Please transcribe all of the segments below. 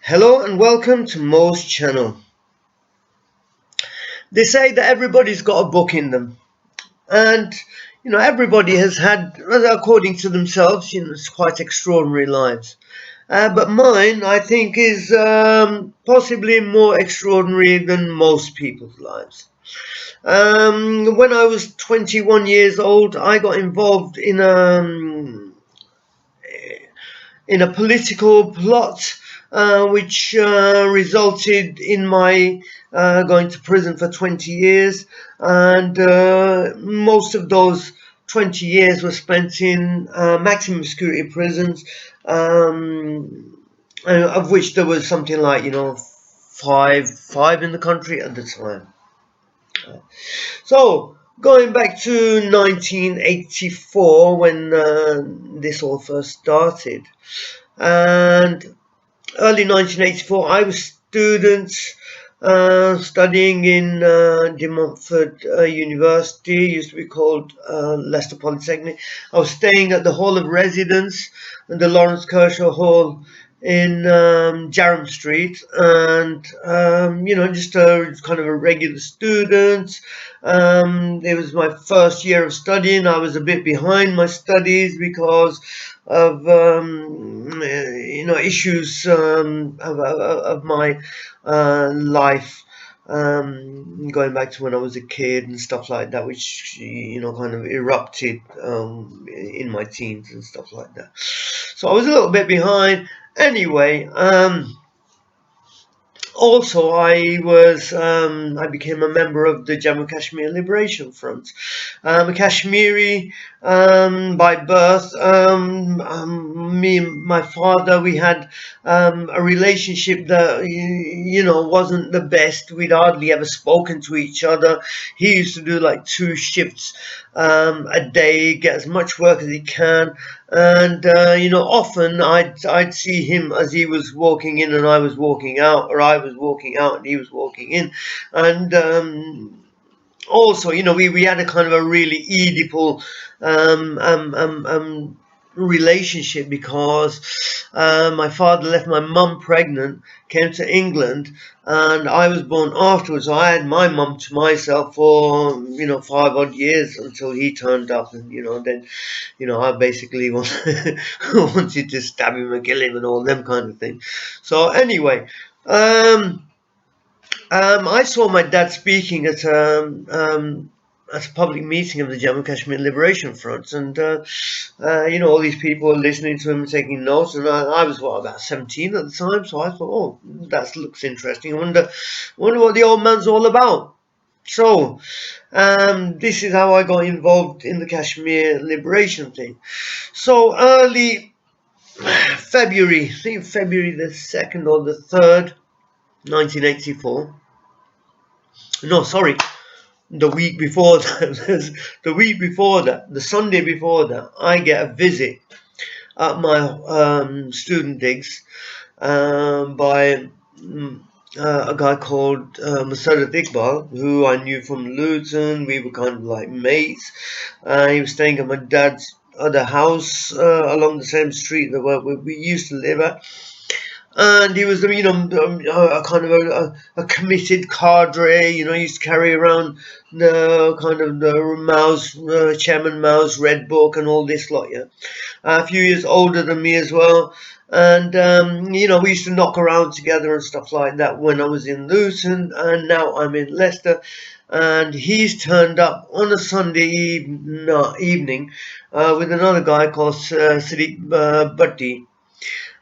Hello and welcome to Mo's channel. They say that everybody's got a book in them, and everybody has had, according to themselves, it's quite extraordinary lives. But mine, I think, is possibly more extraordinary than most people's lives. When I was 21 years old, I got involved in a political plot, which resulted in my going to prison for 20 years. And most of those 20 years were spent in maximum security prisons, of which there was something like, five in the country at the time. So, going back to 1984 when this all first started, and early 1984, I was a student studying in De Montfort University, used to be called Leicester Polytechnic. I was staying at the Hall of Residence, the Lawrence Kershaw Hall in Jarram Street, and just a kind of a regular student. It was my first year of studying. I was a bit behind my studies because of issues of my life, going back to when I was a kid and stuff like that, which kind of erupted in my teens and stuff like that. So I was a little bit behind. Anyway, also, I became a member of the Jammu Kashmir Liberation Front. I'm a Kashmiri by birth. Me and my father, we had a relationship that wasn't the best. We'd hardly ever spoken to each other. He used to do like 2 shifts a day, get as much work as he can. And often I'd see him as he was walking in and I was walking out, or I was walking out and he was walking in. And also, we had a kind of a really Oedipal relationship, because my father left my mum pregnant, came to England, and I was born afterwards. So I had my mum to myself for 5 odd years until he turned up, and then I basically wanted to stab him and kill him and all them kind of things. So anyway, I saw my dad speaking at a public meeting of the Jammu Kashmir Liberation Front, and all these people were listening to him, taking notes, and I was about 17 at the time, so I thought, oh, that looks interesting. I wonder what the old man's all about. So, this is how I got involved in the Kashmir liberation thing. So early February, I think February the 2nd or the 3rd, 1984. No, sorry, the week before that. The Sunday before that, I get a visit at my student digs by a guy called Musarat Iqbal, who I knew from Luton. We were kind of like mates. He was staying at my dad's other house along the same street that we used to live at. And he was, a kind of a committed cadre. He used to carry around the kind of the Chairman Mao's Red Book and all this lot, yeah. A few years older than me as well. And, we used to knock around together and stuff like that when I was in Luton, and now I'm in Leicester. And he's turned up on a Sunday evening with another guy called Sadiq Bhatti.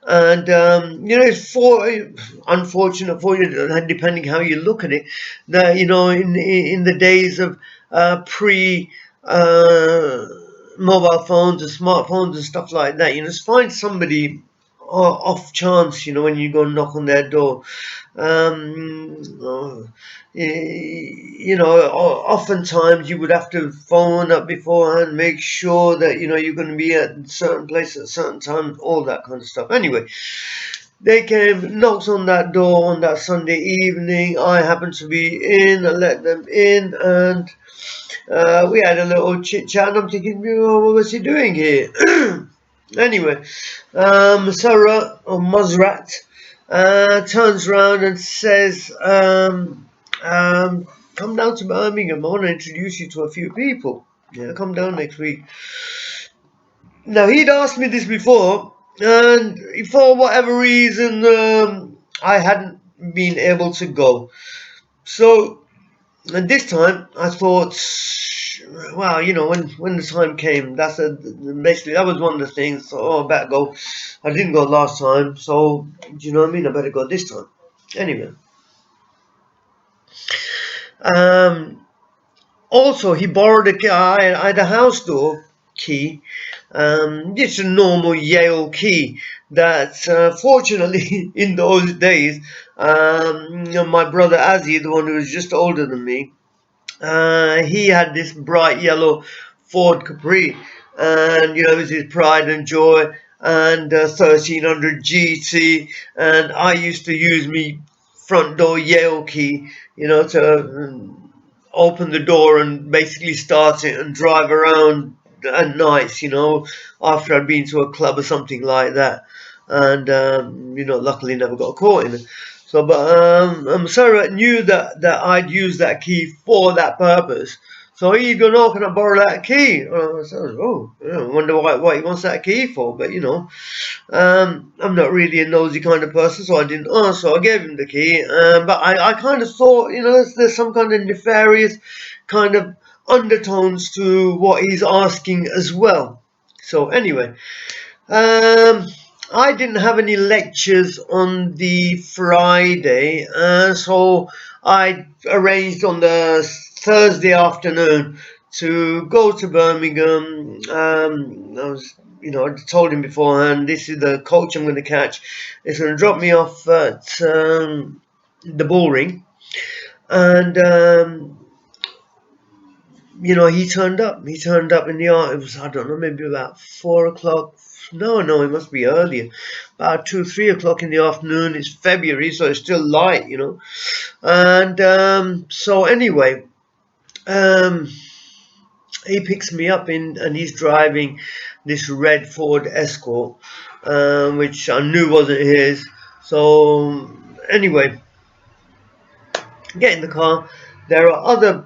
And it's unfortunate for you, depending how you look at it, that in the days of pre mobile phones and smartphones and stuff like that, just find somebody off chance, when you go knock on their door. Oftentimes you would have to phone up beforehand, make sure that you're going to be at a certain place at a certain time, all that kind of stuff. Anyway, they came, knocks on that door on that Sunday evening. I happened to be in. I let them in, and we had a little chit chat. And I'm thinking, what's he doing here? Anyway, Masara or Musrat turns around and says, come down to Birmingham. I want to introduce you to a few people. Yeah, come down next week. Now, he'd asked me this before, and for whatever reason, I hadn't been able to go. So, and this time, I thought, well, when the time came, basically that was one of the things. So, oh, I better go. I didn't go last time, so do you know what I mean? I better go this time. Anyway, also he borrowed a key. I had a house door key. It's a normal Yale key. That fortunately in those days, my brother Azzy, the one who was just older than me, he had this bright yellow Ford Capri, and it was his pride and joy, and 1300 GT, and I used to use me front door Yale key, to open the door and basically start it and drive around at nights, after I'd been to a club or something like that, and luckily never got caught in it. So, but Sarah knew that I'd use that key for that purpose. So he go, no, can I borrow that key? And I said, oh, I wonder what he wants that key for. But I'm not really a nosy kind of person, so I didn't ask. So I gave him the key. But I kind of thought, there's some kind of nefarious kind of undertones to what he's asking as well. So anyway, I didn't have any lectures on the Friday, so I arranged on the Thursday afternoon to go to Birmingham. I told him beforehand, this is the coach I'm going to catch. It's going to drop me off at the Bullring, and he turned up. He turned up in the art. It was, I don't know, maybe about 4 o'clock. No, it must be earlier. About 2, 3 o'clock in the afternoon. It's February, so it's still light, And so anyway, he picks me up and he's driving this red Ford Escort, which I knew wasn't his. So anyway, get in the car. There are other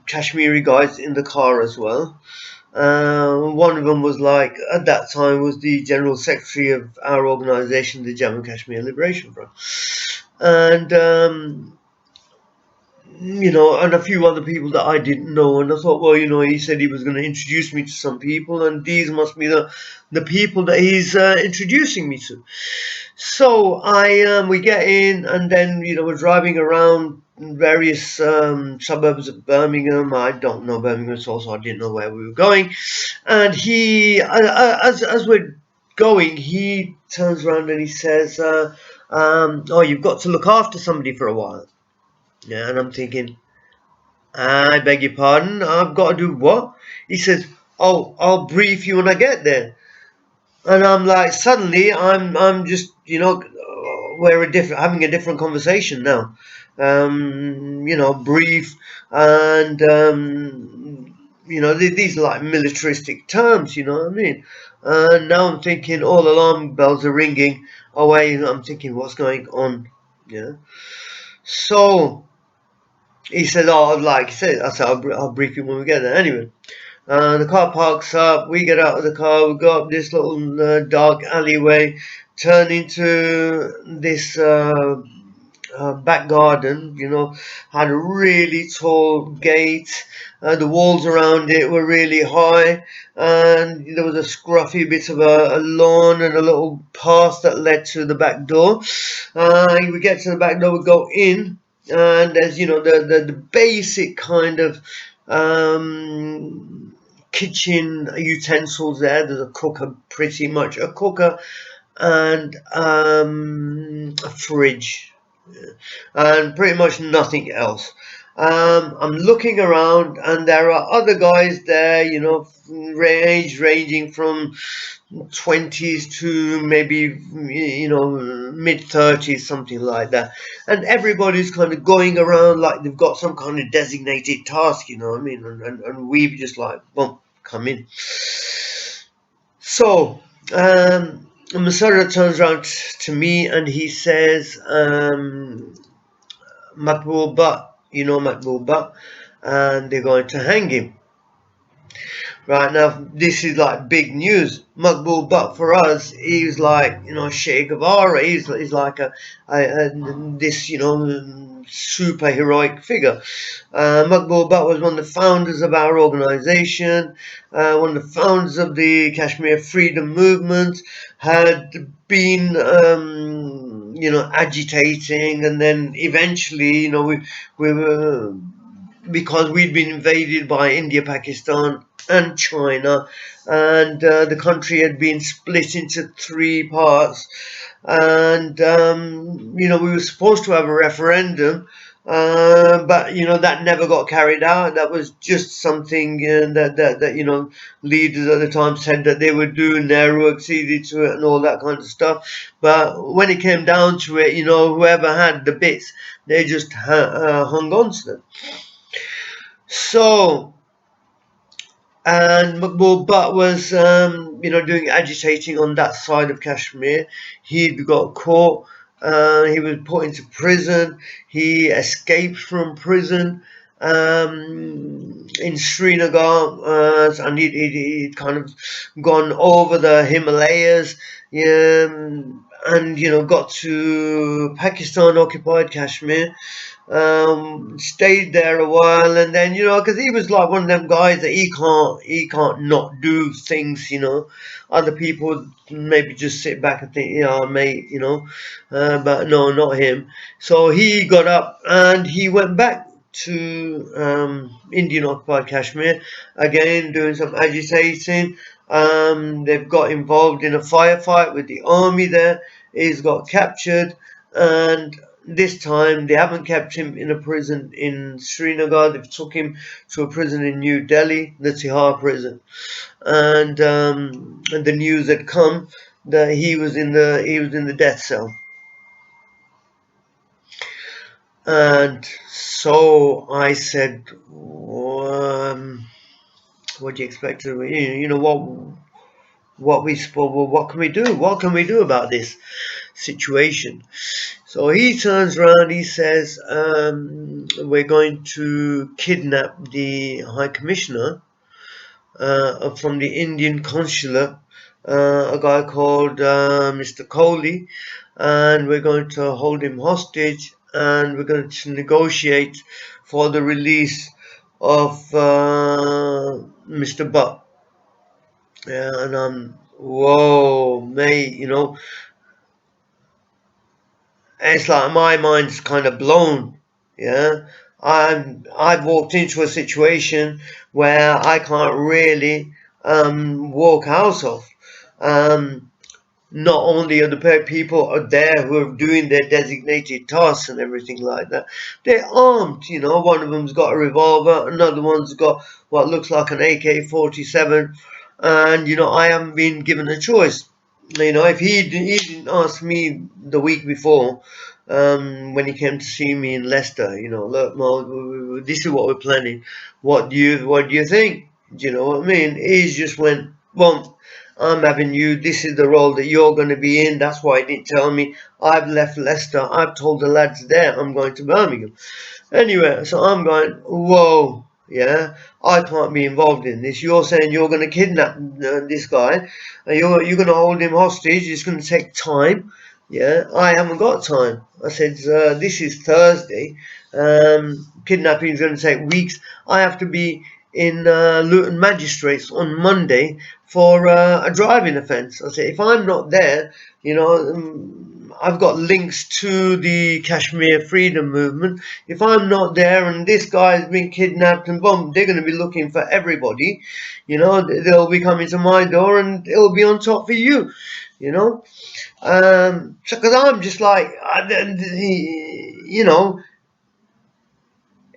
Kashmiri guys in the car as well. One of them was at that time was the General Secretary of our organisation, the Jammu Kashmir Liberation Front. And, and a few other people that I didn't know. And I thought, well, he said he was going to introduce me to some people, and these must be the people that he's introducing me to. So we get in, and then, we're driving around various suburbs of Birmingham. I don't know Birmingham at all, so I didn't know where we were going. And he, as we're going, he turns around and he says, oh, you've got to look after somebody for a while. Yeah, and I'm thinking, I beg your pardon, I've got to do what? He says, oh, I'll brief you when I get there. And I'm like, suddenly, I'm just, having a different conversation now. Brief, and these are like militaristic terms, you know what I mean? And now I'm thinking, all alarm bells are ringing away. I'm thinking, what's going on? Yeah. So he said, oh, like I said, I'll brief you when we get there. Anyway. The car parks up, we get out of the car, we go up this little dark alleyway, turn into this back garden, had a really tall gate, the walls around it were really high, and there was a scruffy bit of a lawn and a little path that led to the back door. We get to the back door, we go in, and there's, the basic kind of kitchen utensils there. There's a cooker, pretty much a cooker, and a fridge, and pretty much nothing else. I'm looking around, and there are other guys there, ranging from 20s to maybe mid-30s, something like that, and everybody's kind of going around like they've got some kind of designated task, you know what I mean, and we've just like, boom, come in. So Masada turns around to me and he says, Maqbool Butt, you know Maqbool Butt, and they're going to hang him. Right now, this is like big news. Maqbool Butt for us, he's like, Che Guevara. He's like this, super heroic figure. Maqbool Butt was one of the founders of our organization, one of the founders of the Kashmir Freedom Movement, had been, agitating, and then eventually, we were, because we'd been invaded by India, Pakistan, and China, and the country had been split into three parts, and we were supposed to have a referendum, but that never got carried out. That was just something that leaders at the time said that they would do, and Nehru acceded to it and all that kind of stuff. But when it came down to it, whoever had the bits, they just hung on to them. So, and Maqbool Butt was, doing agitating on that side of Kashmir. He'd got caught. He was put into prison. He escaped from prison in Srinagar, and he'd kind of gone over the Himalayas, and got to Pakistan occupied Kashmir. Stayed there a while, and then because he was like one of them guys that he can't not do things. Other people maybe just sit back and think, yeah, mate, but no, not him. So he got up and he went back to Indian occupied Kashmir again, doing some agitating. They've got involved in a firefight with the army there. He's got captured, and this time they haven't kept him in a prison in Srinagar. They've took him to a prison in New Delhi, the Tihar prison, and the news had come that he was in the death cell. And so I said, what do you expect to what can we do? What can we do about this situation? So he turns around, he says, we're going to kidnap the High Commissioner from the Indian consulate, a guy called Mr. Kohli, and we're going to hold him hostage, and we're going to negotiate for the release of Mr. Butt. Yeah, and I'm, whoa, mate, it's like my mind's kind of blown. Yeah, I've walked into a situation where I can't really walk out of. Not only are the people are there who are doing their designated tasks and everything like that, they're armed. One of them's got a revolver, another one's got what looks like an AK-47, and I haven't been given a choice. If he didn't ask me the week before, when he came to see me in Leicester, look, Mo, this is what we're planning. What do you think? Do you know what I mean? He just went, well, I'm having you. This is the role that you're going to be in. That's why he didn't tell me. I've left Leicester. I've told the lads there I'm going to Birmingham. Anyway, so I'm going, whoa, yeah, I can't be involved in this. You're saying you're going to kidnap this guy. You're going to hold him hostage. It's going to take time. Yeah, I haven't got time. I said, this is Thursday. Kidnapping is going to take weeks. I have to be in Luton Magistrates on Monday for a driving offence. I said, if I'm not there, I've got links to the Kashmir Freedom Movement. If I'm not there and this guy's been kidnapped and bombed, they're going to be looking for everybody. They'll be coming to my door and it'll be on top for you. So because I'm just like,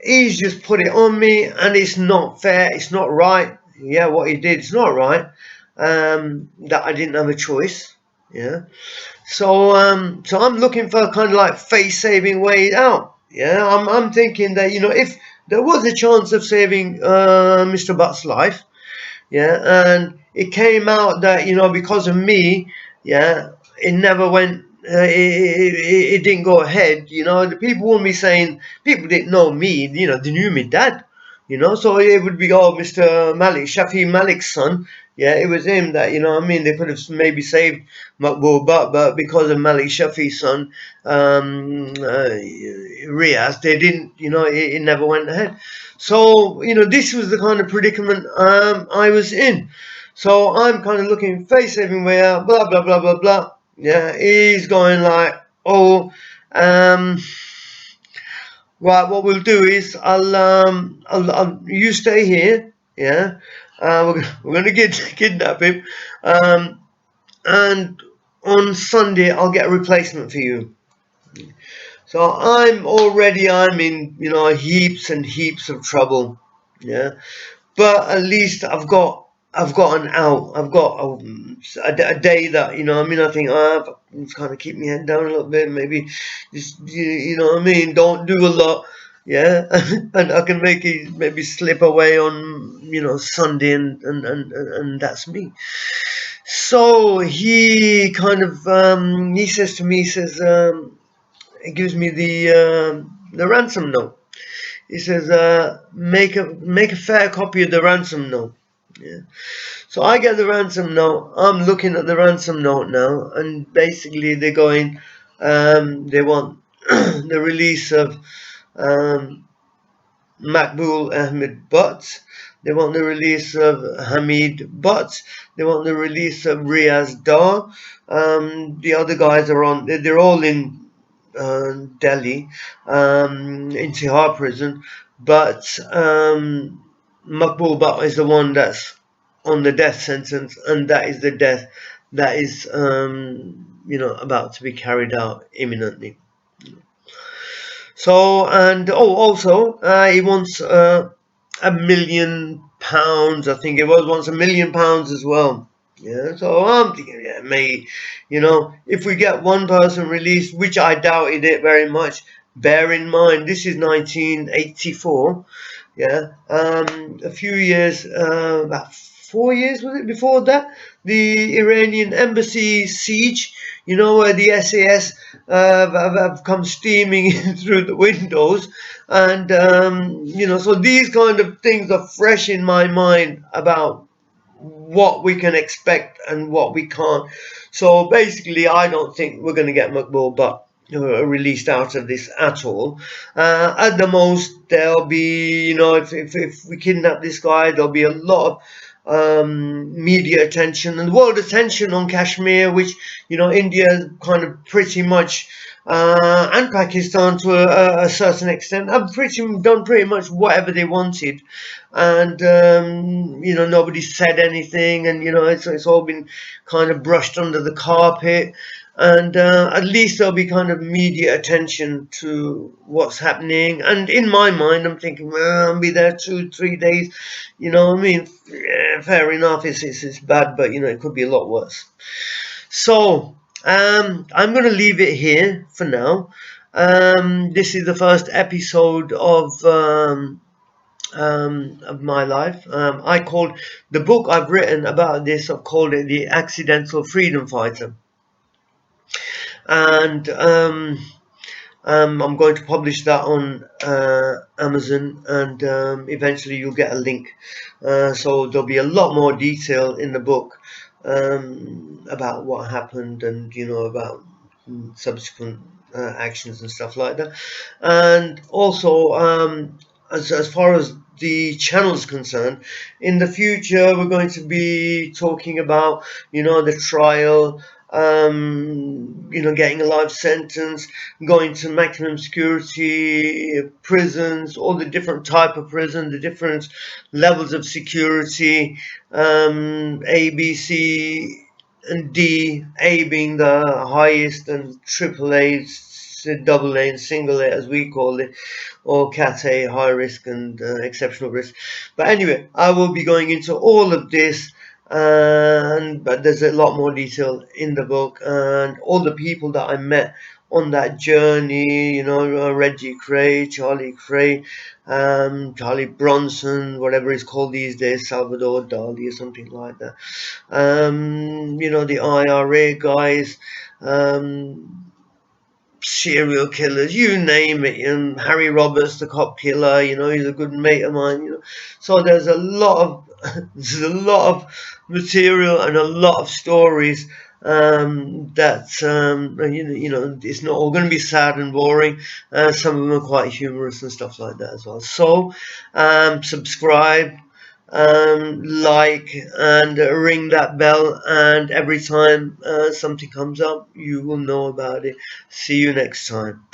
he's just put it on me, and it's not fair. It's not right. Yeah, what he did, it's not right. That I didn't have a choice. Yeah. So I'm looking for kind of like face-saving way out. Yeah. I'm thinking that if there was a chance of saving Mr. Butt's life, yeah, and it came out that because of me, Yeah, it never went. It didn't go ahead. The people wouldn't be saying, people didn't know me. They knew me dad. So it would be, oh, Mr. Malik, Shafi Malik's son. Yeah, it was him that, what I mean, they could have maybe saved Maqbool Butt, but because of Malik Shafi's son, Riaz, they didn't, it never went ahead. So, this was the kind of predicament I was in. So I'm kind of looking face everywhere, blah, blah, blah, blah, blah. Yeah, he's going like, oh, right, what we'll do is you stay here, yeah. We're gonna kidnap him, and on Sunday I'll get a replacement for you. So I'm in heaps and heaps of trouble, yeah. But at least I've got an out. I've got a day that I think I've kind of keep my head down a little bit. Maybe just what I mean. Don't do a lot. Yeah, and I can make it maybe slip away on Sunday, and that's me. So he kind of he says to me, he gives me the ransom note. He says, make a fair copy of the ransom note. Yeah. So I get the ransom note. I'm looking at the ransom note now, and basically they're going, they want the release of Maqbool Ahmad Butt. They want the release of Hamid Butt. They want the release of Riaz Dar. The other guys are on. They're all in Delhi, in Tihar prison, but Maqbool Butt is the one that's on the death sentence, and that is the death that is about to be carried out imminently. So, and also he wants £1 million. I think it wants £1 million as well. Yeah, so I'm thinking, yeah, mate, if we get one person released, which I doubted it very much. Bear in mind, this is 1984. Yeah, a few years, about 4 years was it before that, the Iranian embassy siege. Where the SAS have come steaming in through the windows, and so these kind of things are fresh in my mind about what we can expect and what we can't. So basically, I don't think we're going to get Maqbool Butt released out of this at all. At the most, there'll be, if we kidnap this guy, there'll be a lot of media attention and world attention on Kashmir, which India kind of pretty much, and Pakistan to a certain extent, have done pretty much whatever they wanted, and nobody said anything, and it's all been kind of brushed under the carpet. And at least there'll be kind of media attention to what's happening. And in my mind, I'm thinking, well, I'll be there 2-3 days. What I mean? Yeah, fair enough. It's bad, but it could be a lot worse. So I'm going to leave it here for now. This is the first episode of my life. I called the book I've written about this. I've called it The Accidental Freedom Fighter. And I'm going to publish that on Amazon, and eventually you'll get a link. So there'll be a lot more detail in the book about what happened, and about subsequent actions and stuff like that. And also, as far as the channel is concerned, in the future we're going to be talking about the trial, getting a life sentence, going to maximum security prisons, all the different type of prison, the different levels of security, A, B, C, and D, A being the highest, and triple A, double A, and single A, as we call it, or Cat A, high risk and exceptional risk. But anyway, I will be going into all of this, and but there's a lot more detail in the book, and all the people that I met on that journey, Reggie Cray, Charlie Cray, Charlie Bronson, whatever he's called these days, Salvador Dali or something like that. The IRA guys, um, serial killers, you name it. Harry Roberts, the cop killer, he's a good mate of mine. So there's a lot of there's a lot of material and a lot of stories that it's not all going to be sad and boring. Some of them are quite humorous and stuff like that as well. So subscribe, like, and ring that bell, and every time something comes up, you will know about it. See you next time.